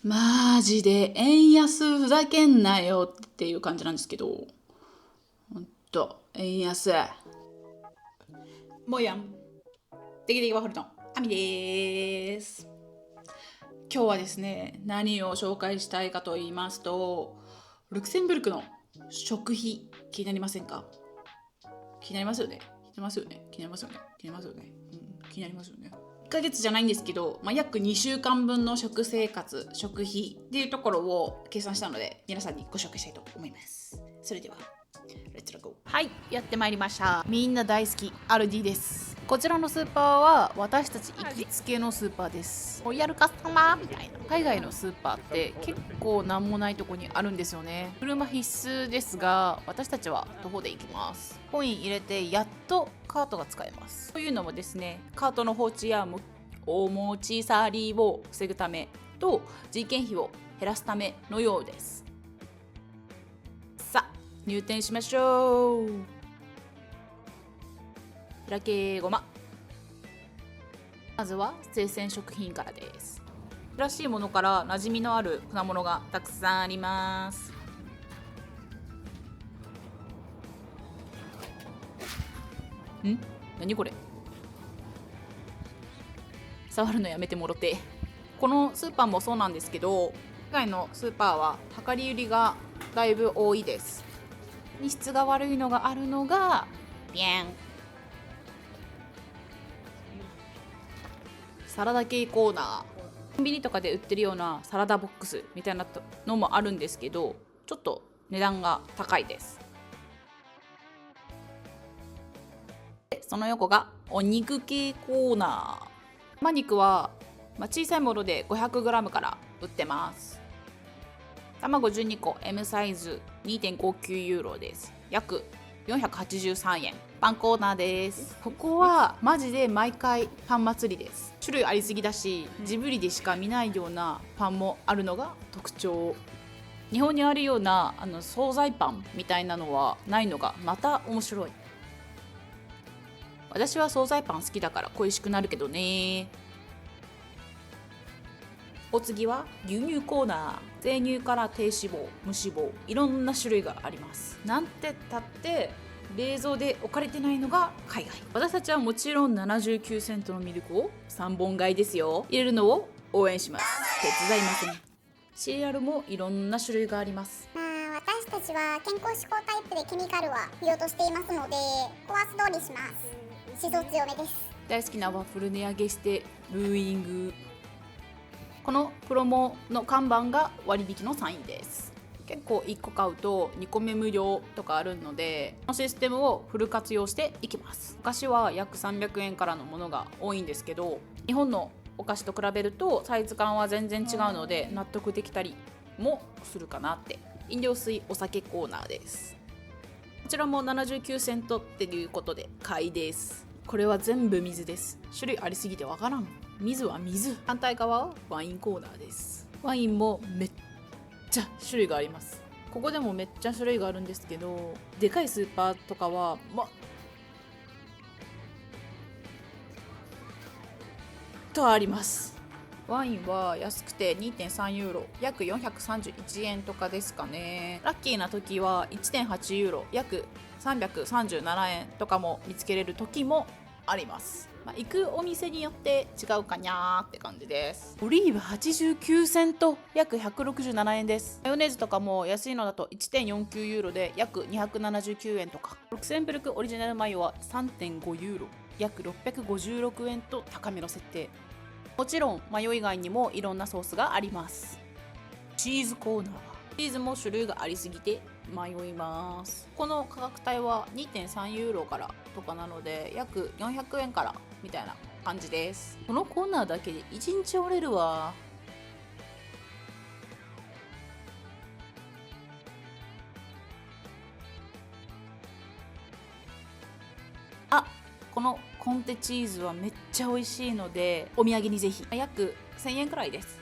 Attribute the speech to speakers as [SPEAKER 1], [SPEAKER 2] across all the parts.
[SPEAKER 1] マジで円安ふざけんなよっていう感じなんですけど、ほんと円安もうやん。できてきワッフルのあみです。今日はですね、何を紹介したいかと言いますと、ルクセンブルクの食費、気になりませんか？気になりますよね。気になりますよね。気になりますよね。気になりますよね。気になりますよね。1ヶ月じゃないんですけど、約2週間分の食生活、食費っていうところを計算したので、皆さんにご紹介したいと思います。それではレッツゴー。はい、やってまいりました。みんな大好きアルディです。こちらのスーパーは私たち行きつけのスーパーです。ロイヤルカスタマーみたいな。海外のスーパーって結構なんもないとこにあるんですよね。車必須ですが、私たちは徒歩で行きます。コイン入れてやっとカートが使えます。というのもですね、カートの放置やお持ち去りを防ぐためと人件費を減らすためのようです。さあ入店しましょう。開けごま。まずは生鮮食品からです。らしいものから馴染みのある果物がたくさんあります。何これ？触るのやめてもろて。このスーパーもそうなんですけど、海外のスーパーは量り売りがだいぶ多いです。荷質が悪いのがあるのがビャンサラダ系コーナー。コンビニとかで売ってるようなサラダボックスみたいなのもあるんですけど、ちょっと値段が高いです。でその横がお肉系コーナー。生肉は、小さいもので 500g から売ってます。卵12個 M サイズ 2.59 ユーロです。約483円。パンコーナーです。ここはマジで毎回パン祭りです。種類ありすぎだし、ジブリでしか見ないようなパンもあるのが特徴。日本にあるような惣菜パンみたいなのはないのがまた面白い。私は惣菜パン好きだから恋しくなるけどね。お次は牛乳コーナー。生乳から低脂肪、無脂肪、いろんな種類があります。なんてったって冷蔵で置かれてないのが海外。私たちはもちろん79セントのミルクを3本買いですよ。入れるのを応援します。手伝いません。シリアルもいろんな種類があります。
[SPEAKER 2] 私たちは健康志向タイプでケミカルは不要としていますのでコアス通りします。思想強めです。
[SPEAKER 1] 大好きなワッフル値上げしてブーイング。このプロモの看板が割引のサインです。結構1個買うと2個目無料とかあるので、このシステムをフル活用していきます。お菓子は約300円からのものが多いんですけど、日本のお菓子と比べるとサイズ感は全然違うので納得できたりもするかなって。飲料水お酒コーナーです。こちらも79セントっていうことで買いです。これは全部水です。種類ありすぎてわからん。水は水。反対側はワインコーナーです。ワインもめっちゃ種類があります。ここでもめっちゃ種類があるんですけど、でかいスーパーとかはとあります。ワインは安くて 2.3 ユーロ約431円とかですかね。ラッキーな時は 1.8 ユーロ約337円とかも見つけれる時もあります。行くお店によって違うかにゃーって感じです。オリーブ89セント約167円です。マヨネーズとかも安いのだと 1.49 ユーロで約279円とか。ルクセンブルクオリジナルマヨは 3.5 ユーロ約656円と高めの設定。もちろんマヨ以外にもいろんなソースがあります。チーズコーナー。チーズも種類がありすぎて迷います。この価格帯は 2.3 ユーロからとかなので約400円からみたいな感じです。このコーナーだけで1日折れるわ。このコンテチーズはめっちゃ美味しいのでお土産にぜひ。約1000円くらいです。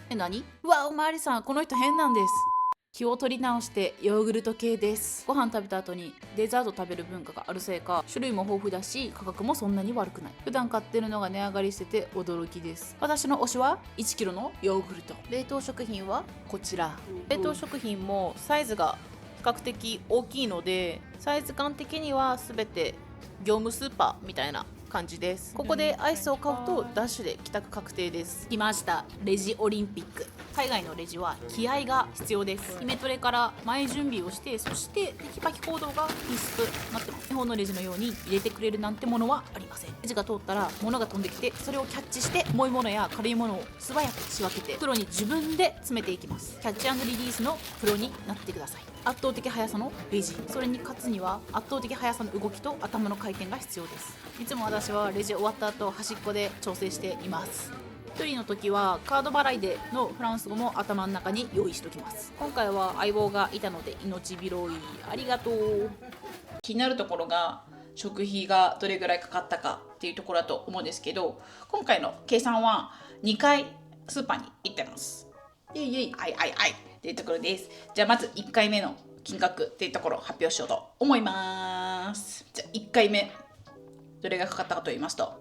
[SPEAKER 1] 何？うわおまわりさん、この人変なんです。気を取り直してヨーグルト系です。ご飯食べた後にデザート食べる文化があるせいか、種類も豊富だし価格もそんなに悪くない。普段買ってるのが値上がりしてて驚きです。私の推しは 1kg のヨーグルト。冷凍食品はこちら。冷凍食品もサイズが比較的大きいので、サイズ感的には全て業務スーパーみたいな感じです。ここでアイスを買うとダッシュで帰宅確定です。来ました、レジオリンピック。海外のレジは気合が必要です。イメトレから前準備をして、そしてテキパキ行動が必須となってます。日本のレジのように入れてくれるなんてものはありません。レジが通ったら物が飛んできて、それをキャッチして重いものや軽いものを素早く仕分けて袋に自分で詰めていきます。キャッチ&リリースのプロになってください。圧倒的速さのレジ、それに勝つには圧倒的速さの動きと頭の回転が必要です。いつも私はレジ終わった後端っこで調整しています。1人の時はカード払いでのフランス語も頭の中に用意しておきます。今回は相棒がいたので命拾いありがとう。気になるところが食費がどれぐらいかかったかっていうところだと思うんですけど、今回の計算は2回スーパーに行ってます。イエイイエイあいあいあいっていうところです。じゃあまず1回目の金額っていうところを発表しようと思います。じゃあ1回目どれがかかったかと言いますと、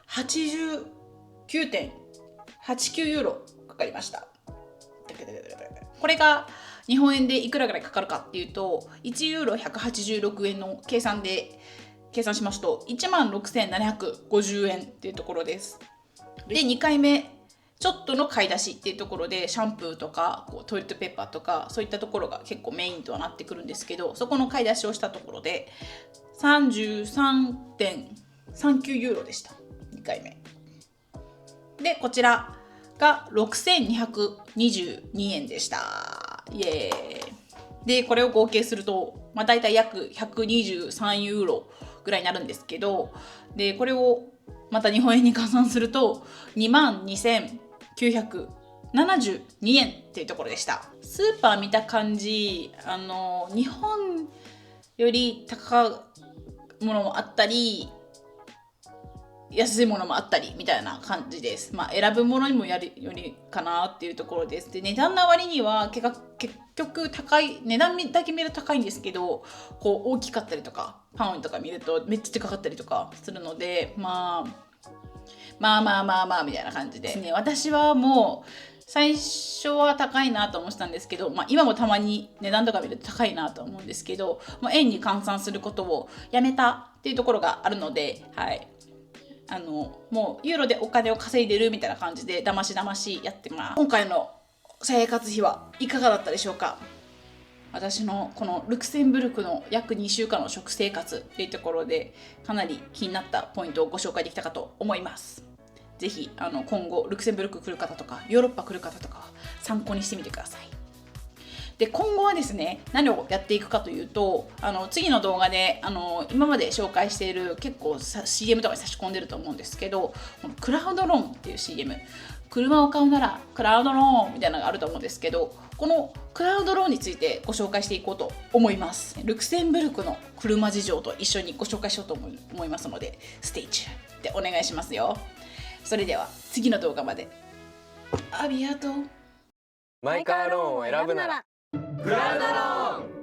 [SPEAKER 1] 89.89 ユーロかかりました。これが日本円でいくらぐらいかかるかっていうと、1ユーロ186円の計算で計算しますと 16,750 円っていうところです。で2回目ちょっとの買い出しっていうところでシャンプーとかトイレットペーパーとかそういったところが結構メインとはなってくるんですけど、そこの買い出しをしたところで 33.39 ユーロでした。2回目で、こちらが 6,222 円でした。イエーイ。でこれを合計すると、だいたい約123ユーロぐらいになるんですけど、でこれをまた日本円に換算すると 22,972 円っていうところでした。スーパー見た感じ、日本より高いものもあったり安いものもあったりみたいな感じです。選ぶものにもよりかなっていうところです。で値段の割には結局高い、値段だけ見ると高いんですけど、こう大きかったりとかパウンドとか見るとめっちゃ高かったりとかするので、まあみたいな感じで、ね、私はもう最初は高いなと思ってたんですけど、今もたまに値段とか見ると高いなと思うんですけど、円に換算することをやめたっていうところがあるので、はい、もうユーロでお金を稼いでるみたいな感じでだましやってます。今回の生活費はいかがだったでしょうか。私のこのルクセンブルクの約2週間の食生活っていうところでかなり気になったポイントをご紹介できたかと思います。ぜひ今後ルクセンブルク来る方とかヨーロッパ来る方とかは参考にしてみてください。で今後はですね、何をやっていくかというと、次の動画で今まで紹介している結構CM とかに差し込んでると思うんですけど、このクラウドローンっていう CM、 車を買うならクラウドローンみたいなのがあると思うんですけど、このクラウドローンについてご紹介していこうと思います。ルクセンブルクの車事情と一緒にご紹介しようと思いますので、ステイチューンでお願いしますよ。それでは次の動画まで。ありがとう。
[SPEAKER 3] マイカーローンを選ぶならクラウドローン。